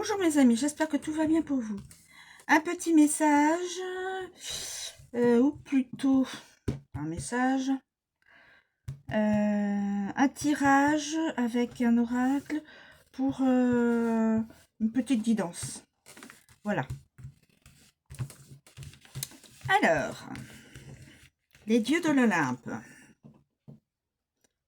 Bonjour mes amis, j'espère que tout va bien pour vous. Un petit message, ou plutôt un message, un tirage avec un oracle pour une petite guidance. Voilà. Alors, les dieux de l'Olympe.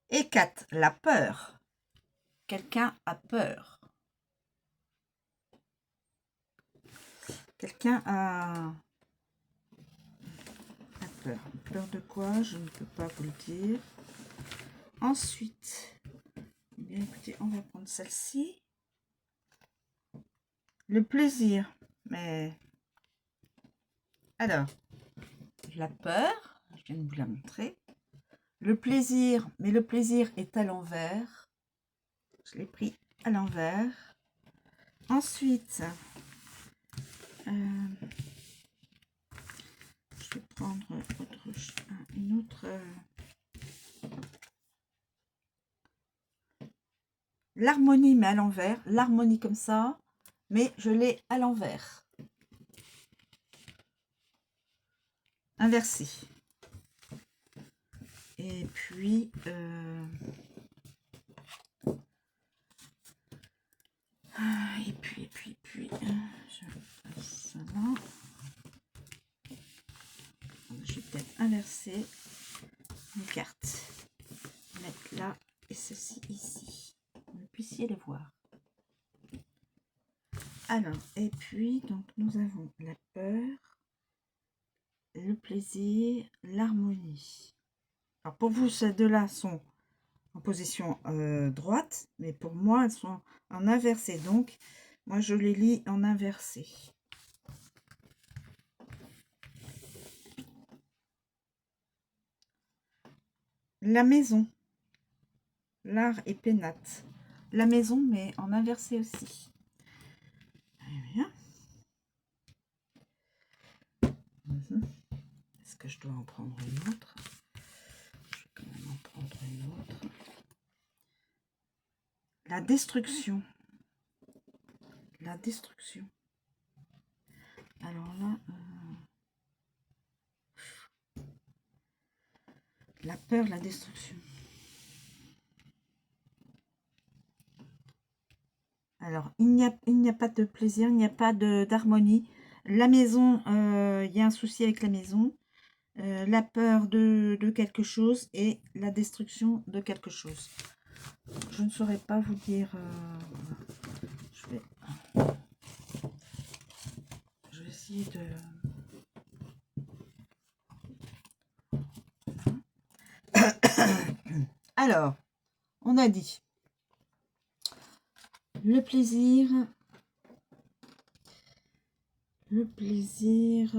Hécate, la peur. Quelqu'un a peur. Quelqu'un a peur. Peur de quoi? Je ne peux pas vous le dire. Ensuite, eh bien écoutez, on va prendre celle-ci. Le plaisir. Mais alors, la peur, je viens de vous la montrer. Le plaisir, mais le plaisir est à l'envers. Je l'ai pris à l'envers. Ensuite, je vais prendre une autre. L'harmonie, mais à l'envers. L'harmonie comme ça, mais je l'ai à l'envers. Inversé. Et puis, je passe ça là. Je vais peut-être inverser les cartes. Mettre là et ceci ici. Vous puissiez les voir. Alors, et puis, donc, nous avons la peur, le plaisir, l'harmonie. Alors, pour vous, ces deux-là sont en position droite, mais pour moi, elles sont en inversé. Donc, moi, je les lis en inversé. La maison. L'art et pénate. La maison, mais en inversé aussi. Bien. Est-ce que je dois en prendre une autre? Je vais quand même en prendre une autre. La destruction. La destruction. Alors là, la peur, la destruction. Alors, il n'y a pas de plaisir, il n'y a pas d'harmonie. La maison, il y a un souci avec la maison. La peur de quelque chose et la destruction de quelque chose. Je ne saurais pas vous dire. Je vais essayer de... Alors, on a dit le plaisir, le plaisir.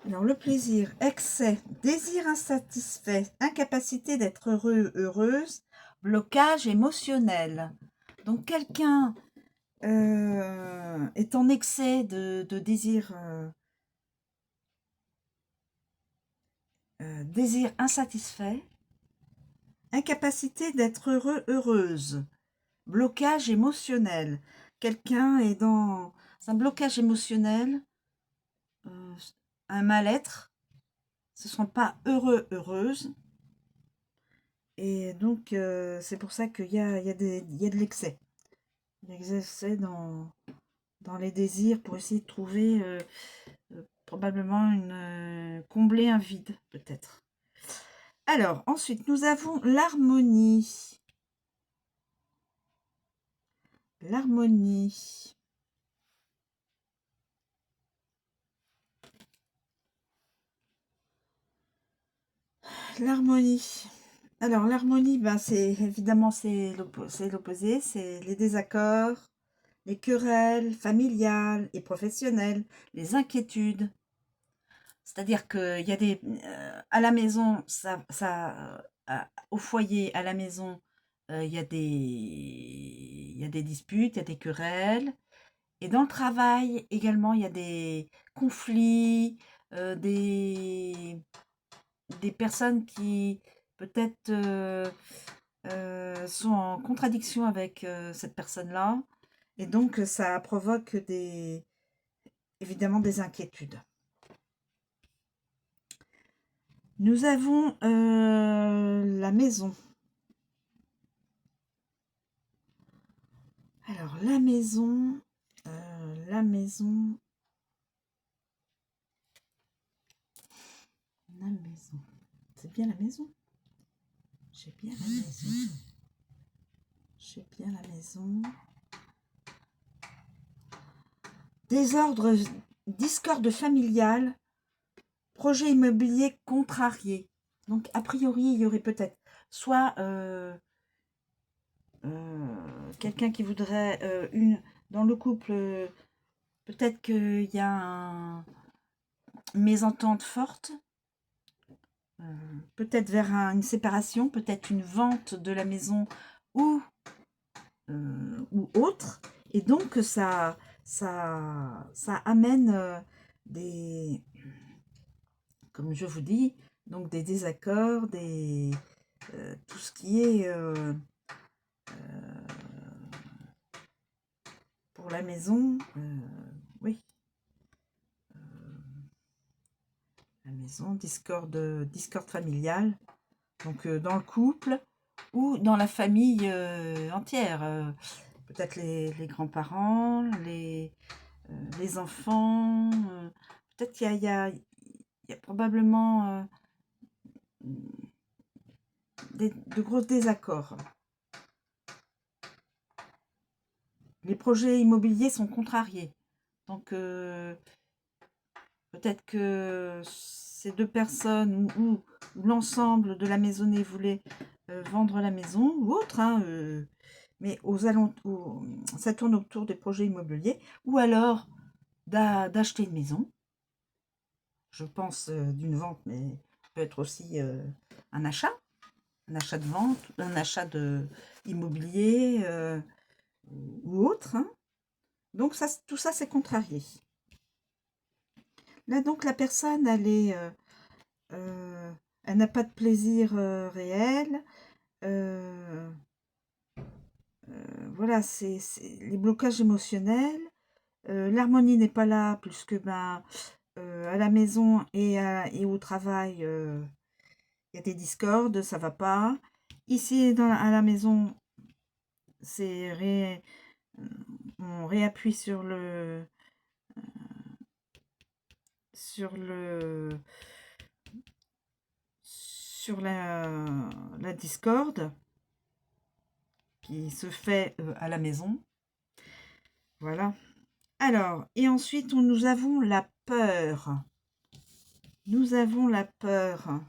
Alors, le plaisir, excès, désir insatisfait, incapacité d'être heureux, heureuse, blocage émotionnel. Donc, quelqu'un est en excès de désir, désir insatisfait, incapacité d'être heureux, heureuse, blocage émotionnel. Quelqu'un est dans un blocage émotionnel, un mal-être, ce ne sont pas heureux, heureuse. Et donc, c'est pour ça qu'il y a de l'excès. Il y a de l'excès dans les désirs pour essayer de trouver probablement combler un vide, peut-être. Alors, ensuite, nous avons l'harmonie. L'harmonie. L'harmonie. Alors, l'harmonie, ben, c'est évidemment c'est l'opposé, c'est les désaccords, les querelles familiales et professionnelles, les inquiétudes. C'est-à-dire qu'il y a des... à la maison, au foyer, à la maison, il y a des disputes, il y a des querelles. Et dans le travail, également, il y a des conflits, des personnes qui peut-être sont en contradiction avec cette personne-là. Et donc, ça provoque évidemment des inquiétudes. Nous avons la maison. Alors, la maison, la maison, la maison. C'est bien la maison. J'ai bien la maison. J'ai bien la maison. Désordre, discorde familial, projet immobilier contrarié. Donc, a priori, il y aurait peut-être soit quelqu'un qui voudrait dans le couple, peut-être qu'il y a une mésentente forte, peut-être vers une séparation, peut-être une vente de la maison ou autre, et donc ça amène des, comme je vous dis, donc des désaccords, tout ce qui est pour la maison, oui, la maison, discorde familiale, donc dans le couple ou dans la famille entière, peut-être les grands-parents, les enfants, peut-être qu'il y a probablement de gros désaccords. Les projets immobiliers sont contrariés. Donc, peut-être que ces deux personnes ou l'ensemble de la maisonnée voulaient vendre la maison ou autre, hein, mais aux alentours, ça tourne autour des projets immobiliers, ou alors d'acheter une maison. Je pense d'une vente, mais peut être aussi un achat de vente, un achat immobilier ou autre, hein. Donc ça, tout ça, c'est contrarié. Là, donc, la personne, elle n'a pas de plaisir réel. Voilà, c'est les blocages émotionnels. L'harmonie n'est pas là, puisque ben, à la maison et au travail, il y a des discordes, ça va pas. Ici, à la maison, on réappuie sur la discorde qui se fait à la maison. Voilà. Alors, et ensuite, nous avons la peur. Nous avons la peur.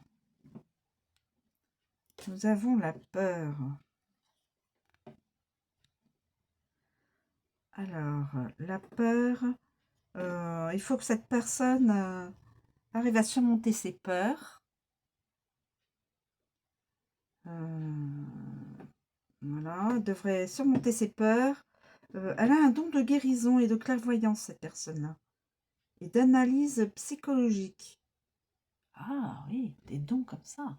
Nous avons la peur. Alors, la peur, il faut que cette personne arrive à surmonter ses peurs. Voilà, elle devrait surmonter ses peurs. Elle a un don de guérison et de clairvoyance, cette personne-là. Et d'analyse psychologique. Ah oui, des dons comme ça.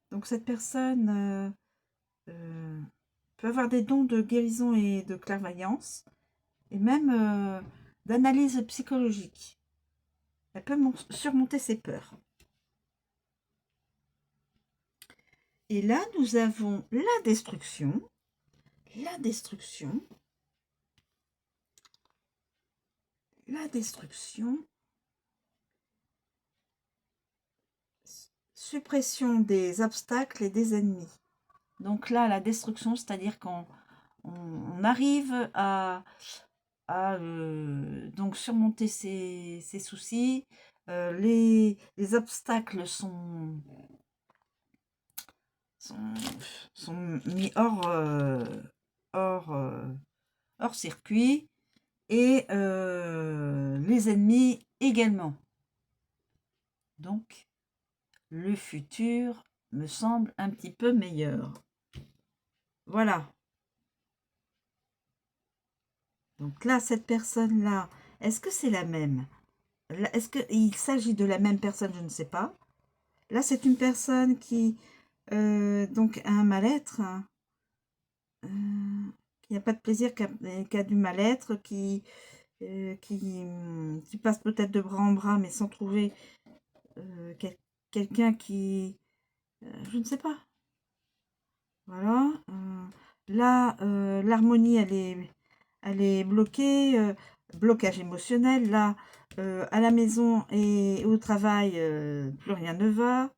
Donc cette personne peut avoir des dons de guérison et de clairvoyance, et même d'analyse psychologique. Elle peut surmonter ses peurs. Et là, nous avons la destruction. La destruction. La destruction. Suppression des obstacles et des ennemis. Donc là, la destruction, c'est-à-dire qu'on arrive à donc surmonter ses soucis. Les obstacles sont mis hors circuit, et les ennemis également. Donc, le futur me semble un petit peu meilleur. Voilà. Donc là, cette personne-là, est-ce que c'est la même? Est-ce qu'il s'agit de la même personne? Je ne sais pas. Là, c'est une personne qui donc a un mal-être, hein, qui n'a pas de plaisir, qui a du mal-être, qui passe peut-être de bras en bras, mais sans trouver quelqu'un qui... je ne sais pas. Voilà. Là, l'harmonie, elle est bloquée, blocage émotionnel. Là, à la maison et au travail, plus rien ne va.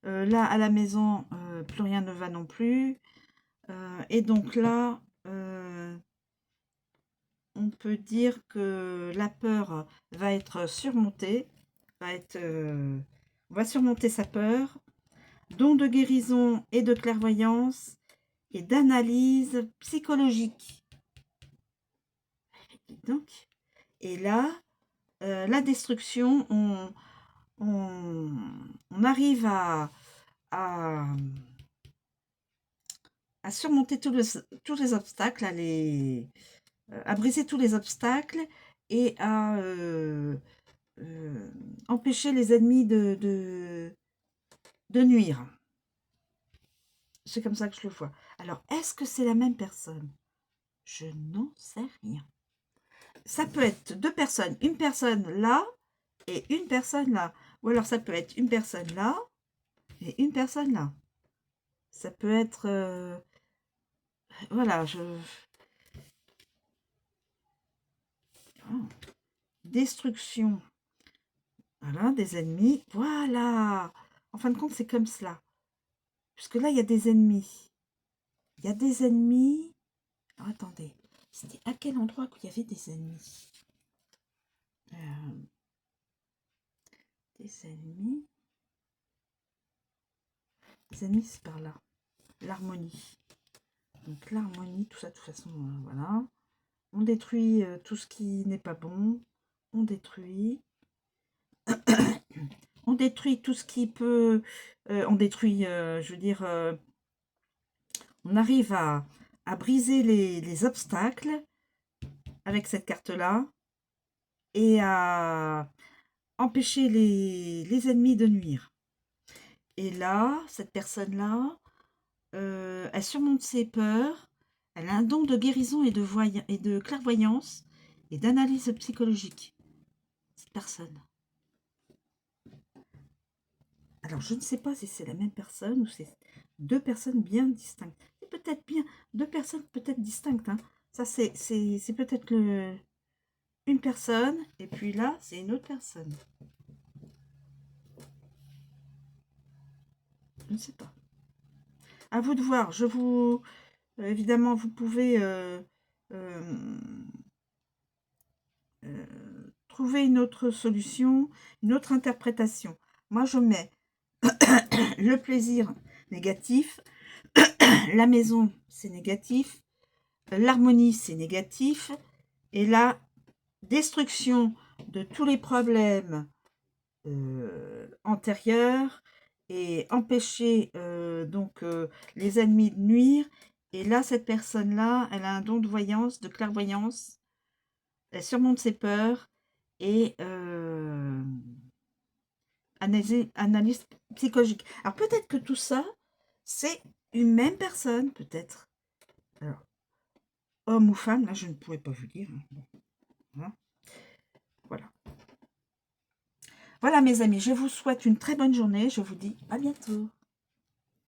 Là, à la maison, plus rien ne va non plus. Et donc là, on peut dire que la peur va être surmontée, on va surmonter sa peur. Don de guérison et de clairvoyance et d'analyse psychologique. Donc, et là, la destruction, on arrive à, à surmonter tous les obstacles, à briser tous les obstacles et à empêcher les ennemis de nuire. C'est comme ça que je le vois. Alors, est-ce que c'est la même personne? Je n'en sais rien. Ça peut être deux personnes, une personne là et une personne là. Ou alors ça peut être une personne là et une personne là. Ça peut être... voilà, oh, destruction. Voilà, des ennemis. Voilà. En fin de compte, c'est comme cela. Puisque là, il y a des ennemis. Il y a des ennemis. Alors, attendez. C'était à quel endroit qu'il y avait des ennemis? Des ennemis. Les ennemis, c'est par là. L'harmonie. Donc l'harmonie, tout ça, de toute façon, voilà. On détruit tout ce qui n'est pas bon. On détruit. On détruit tout ce qui peut... on détruit, je veux dire... on arrive à briser les obstacles avec cette carte-là. Et à empêcher les ennemis de nuire. Et là, cette personne-là, elle surmonte ses peurs. Elle a un don de guérison et de clairvoyance et d'analyse psychologique. Cette personne. Alors, je ne sais pas si c'est la même personne ou c'est deux personnes bien distinctes. C'est peut-être bien deux personnes peut-être distinctes. Hein. Ça, c'est peut-être une personne et puis là, c'est une autre personne. Je ne sais pas. À vous de voir. Je vous... évidemment, vous pouvez trouver une autre solution, une autre interprétation. Moi, je mets le plaisir négatif, la maison, c'est négatif, l'harmonie, c'est négatif, et la destruction de tous les problèmes antérieurs et empêcher donc les ennemis de nuire. Et là, cette personne-là, elle a un don de voyance, de clairvoyance. Elle surmonte ses peurs et analyse psychologique. Alors peut-être que tout ça, c'est une même personne, peut-être. Alors, homme ou femme, là je ne pourrais pas vous dire. Hein. Voilà. Voilà mes amis, je vous souhaite une très bonne journée. Je vous dis à bientôt.